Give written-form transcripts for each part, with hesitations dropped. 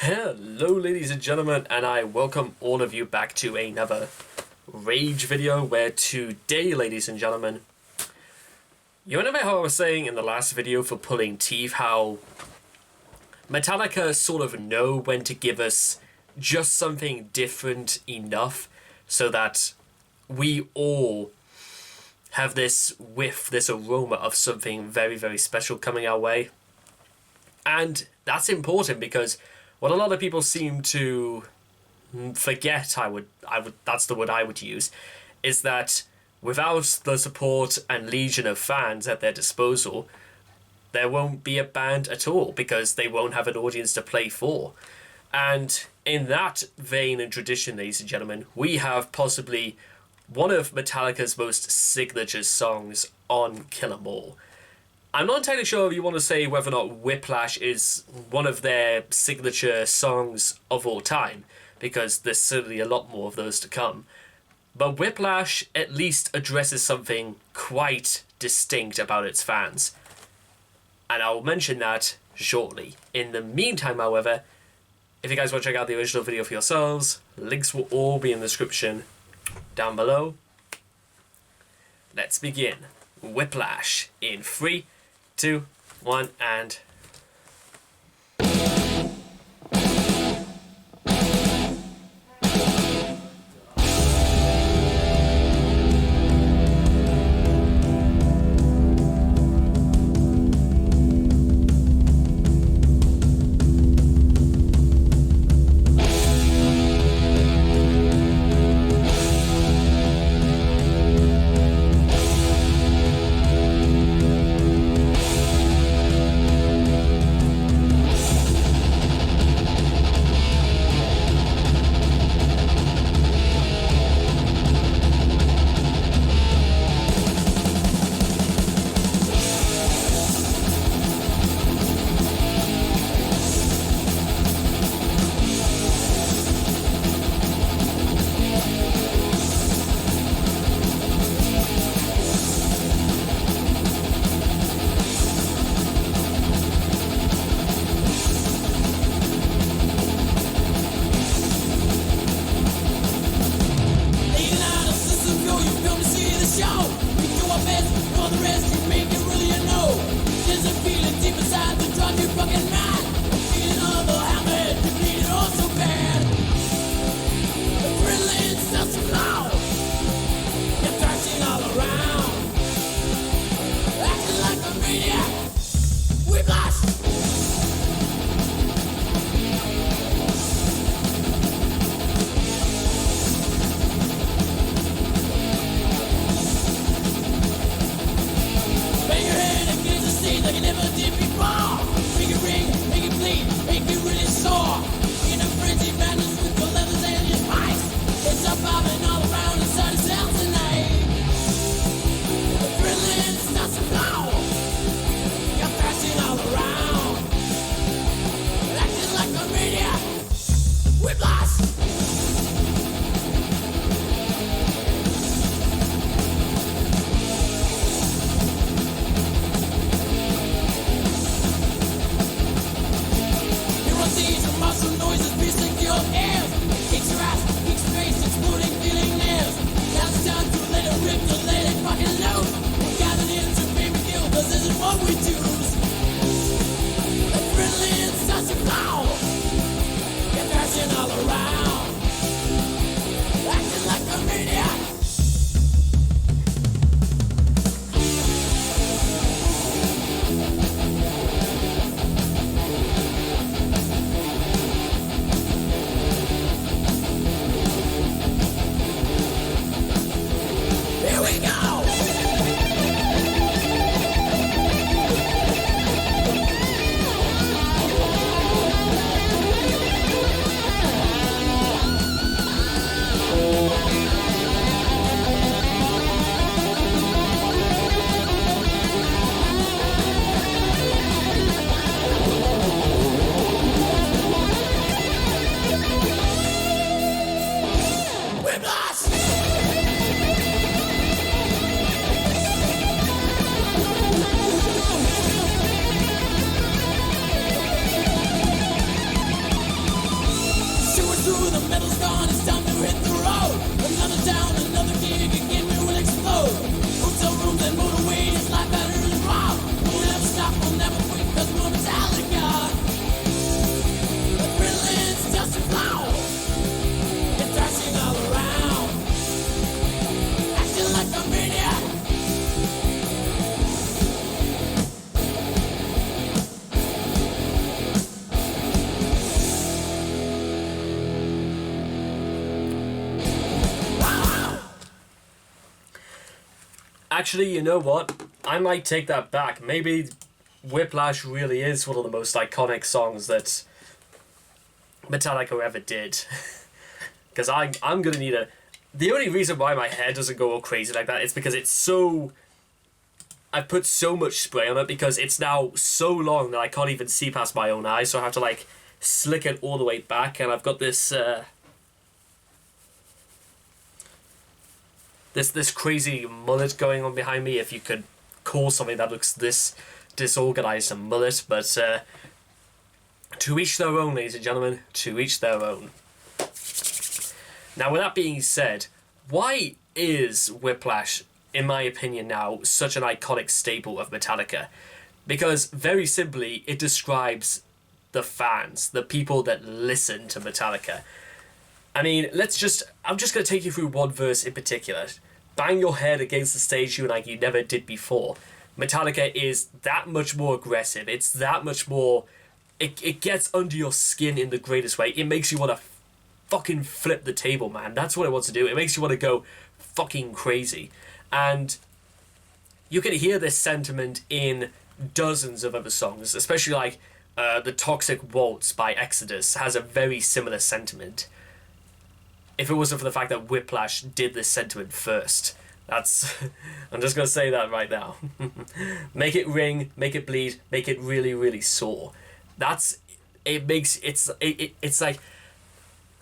Hello ladies and gentlemen, and I welcome all of you back to another Rage video, where today, ladies and gentlemen, you remember how I was saying in the last video for pulling teeth how Metallica sort of know when to give us just something different enough so that we all have this whiff, this aroma of something very, very special coming our way. And that's important because what a lot of people seem to forget, that's the word I would use, is that without the support and legion of fans at their disposal, there won't be a band at all because they won't have an audience to play for. And in that vein and tradition, ladies and gentlemen, we have possibly one of Metallica's most signature songs on Kill 'Em All. I'm not entirely sure if you want to say whether or not Whiplash is one of their signature songs of all time, because there's certainly a lot more of those to come. But Whiplash at least addresses something quite distinct about its fans. And I'll mention that shortly. In the meantime, however, if you guys want to check out the original video for yourselves, links will all be in the description down below. Let's begin. Whiplash in 3, 2, 1, and... Actually, you know what? I might take that back. Maybe Whiplash really is one of the most iconic songs that Metallica ever did. Because I'm gonna need a... The only reason why my hair doesn't go all crazy like that is because it's so... I've put so much spray on it because it's now so long that I can't even see past my own eyes, so I have to, like, slick it all the way back, and I've got this, this crazy mullet going on behind me, if you could call something that looks this disorganized a mullet, but, to each their own, ladies and gentlemen, to each their own. Now, with that being said, why is Whiplash, in my opinion now, such an iconic staple of Metallica? Because, very simply, it describes the fans, the people that listen to Metallica. I mean, I'm just going to take you through one verse in particular. Bang your head against the stage like you never did before. Metallica is that much more aggressive. It's that much more... It gets under your skin in the greatest way. It makes you want to fucking flip the table, man. That's what it wants to do. It makes you want to go fucking crazy. And you can hear this sentiment in dozens of other songs, especially like the Toxic Waltz by Exodus has a very similar sentiment. If it wasn't for the fact that Whiplash did this sentiment first. That's... I'm just going to say that right now. Make it ring, make it bleed, make it really, really sore. That's... It makes... It's like...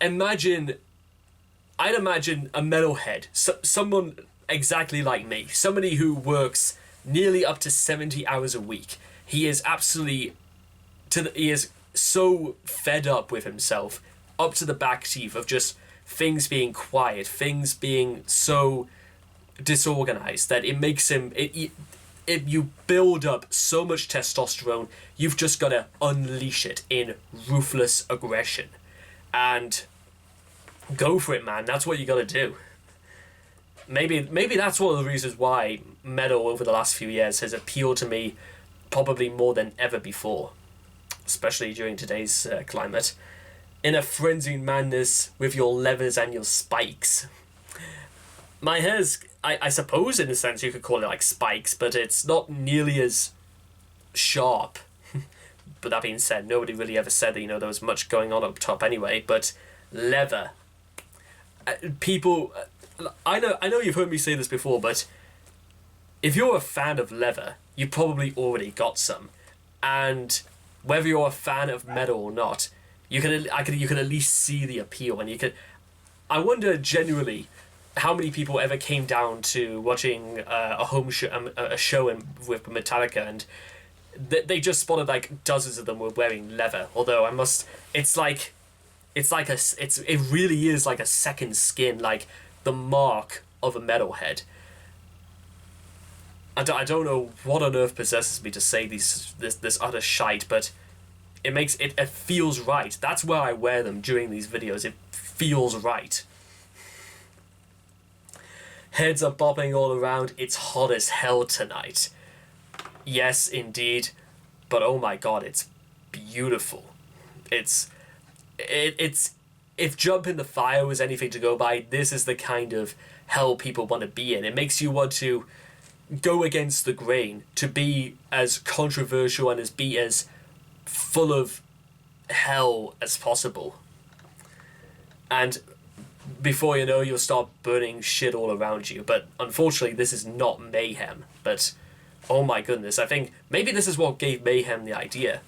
I'd imagine a metalhead, someone exactly like me, somebody who works nearly up to 70 hours a week. He is absolutely, he is so fed up with himself, up to the back teeth of just things being quiet, things being so disorganized that it makes him, you build up so much testosterone, you've just got to unleash it in ruthless aggression. And go for it, man. That's what you gotta do. Maybe that's one of the reasons why metal over the last few years has appealed to me probably more than ever before, especially during today's climate. In a frenzied madness with your levers and your spikes. My hair's, I suppose in a sense you could call it like spikes, but it's not nearly as sharp. But that being said, nobody really ever said that, there was much going on up top anyway. But leather, people, I know you've heard me say this before, but if you're a fan of leather, you probably already got some. And whether you're a fan of metal or not, you can at least see the appeal, and you can. I wonder genuinely how many people ever came down to watching a show with Metallica and. They just spotted like dozens of them were wearing leather. Although it really is like a second skin, like the mark of a metalhead. I don't know what on earth possesses me to say this utter shite, but it feels right. That's why I wear them during these videos. It feels right. Heads are bobbing all around. It's hot as hell tonight. Yes, indeed, but oh my god, it's beautiful. It's if Jump in the Fire was anything to go by, this is the kind of hell people want to be in. It makes you want to go against the grain, to be as controversial and be as full of hell as possible. And before you know, you'll start burning shit all around you. But unfortunately, this is not Mayhem, but... Oh my goodness, I think maybe this is what gave Mayhem the idea.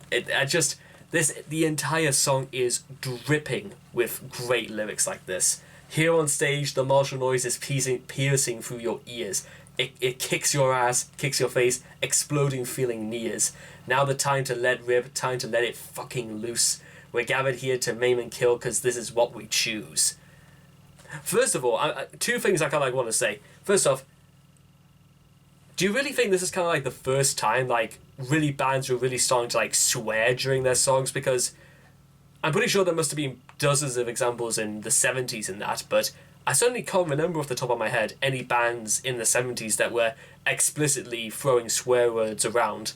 The entire song is dripping with great lyrics like this. Here on stage, the martial noise is piercing through your ears. It kicks your ass, kicks your face, exploding feeling nears. Now the time to let rip, time to let it fucking loose. We're gathered here to maim and kill because this is what we choose. First of all, two things I kind of want to say. First off, do you really think this is kind of like the first time really bands were really starting to swear during their songs? Because I'm pretty sure there must have been dozens of examples in the 70s in that, but I certainly can't remember off the top of my head any bands in the 70s that were explicitly throwing swear words around.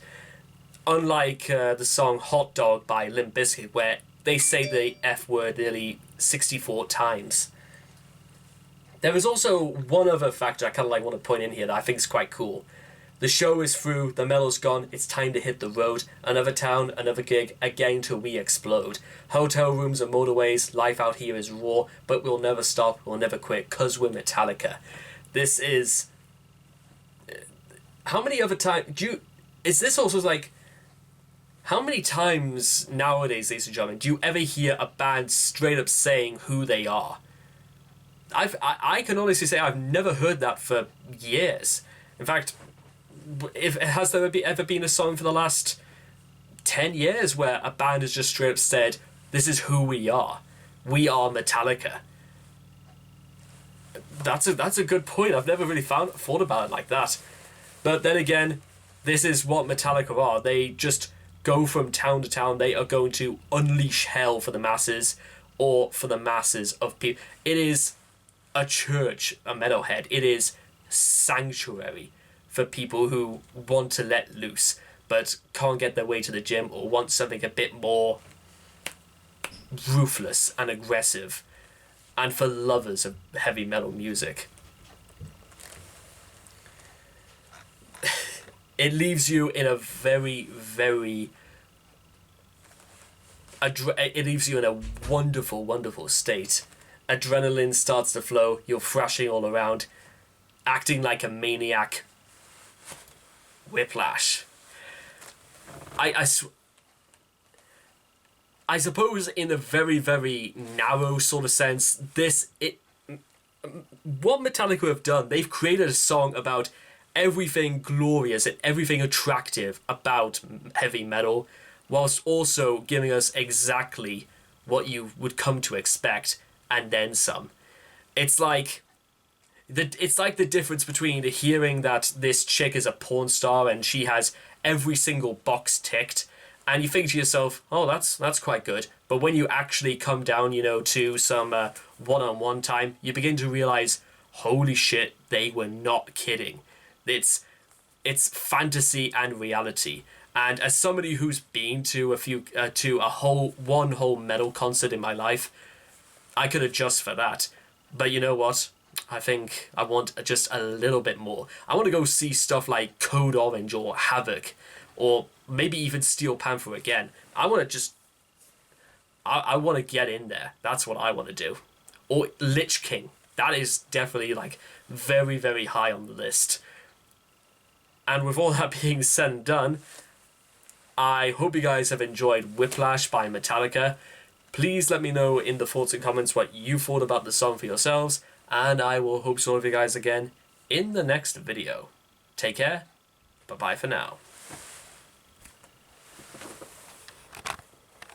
Unlike the song Hot Dog by Limp Bizkit, where they say the F word nearly 64 times. There is also one other factor I kind of like want to point in here that I think is quite cool. The show is through, the metal's gone, it's time to hit the road. Another town, another gig, again till we explode. Hotel rooms and motorways, life out here is raw, but we'll never stop, we'll never quit, cause we're Metallica. This is... How many other times... Is this also like... How many times nowadays, ladies and gentlemen, do you ever hear a band straight up saying who they are? I can honestly say I've never heard that for years. In fact... Has there ever been a song for the last 10 years where a band has just straight up said, this is who we are. We are Metallica. That's a good point. I've never really thought about it like that. But then again, this is what Metallica are. They just go from town to town. They are going to unleash hell for the masses, or for the masses of people. It is a church, a metalhead. It is sanctuary for people who want to let loose but can't get their way to the gym, or want something a bit more ruthless and aggressive, and for lovers of heavy metal music. It leaves you in a very, very... It leaves you in a wonderful, wonderful state. Adrenaline starts to flow, you're thrashing all around, acting like a maniac. Whiplash. I suppose in a very, very narrow sort of sense, what Metallica have done, they've created a song about everything glorious and everything attractive about heavy metal, whilst also giving us exactly what you would come to expect, and then some. It's like the difference between hearing that this chick is a porn star and she has every single box ticked, and you think to yourself, oh, that's quite good. But when you actually come down, to some one-on-one time, you begin to realize, holy shit, they were not kidding. It's fantasy and reality. And as somebody who's been to one whole metal concert in my life, I could adjust for that. But you know what? I think I want just a little bit more. I want to go see stuff like Code Orange or Havoc, or maybe even Steel Panther again. I want to get in there. That's what I want to do. Or Lich King. That is definitely like very, very high on the list. And with all that being said and done, I hope you guys have enjoyed Whiplash by Metallica. Please let me know in the thoughts and comments what you thought about the song for yourselves, and I will hope to see all of you guys again in the next video. Take care. Bye-bye for now.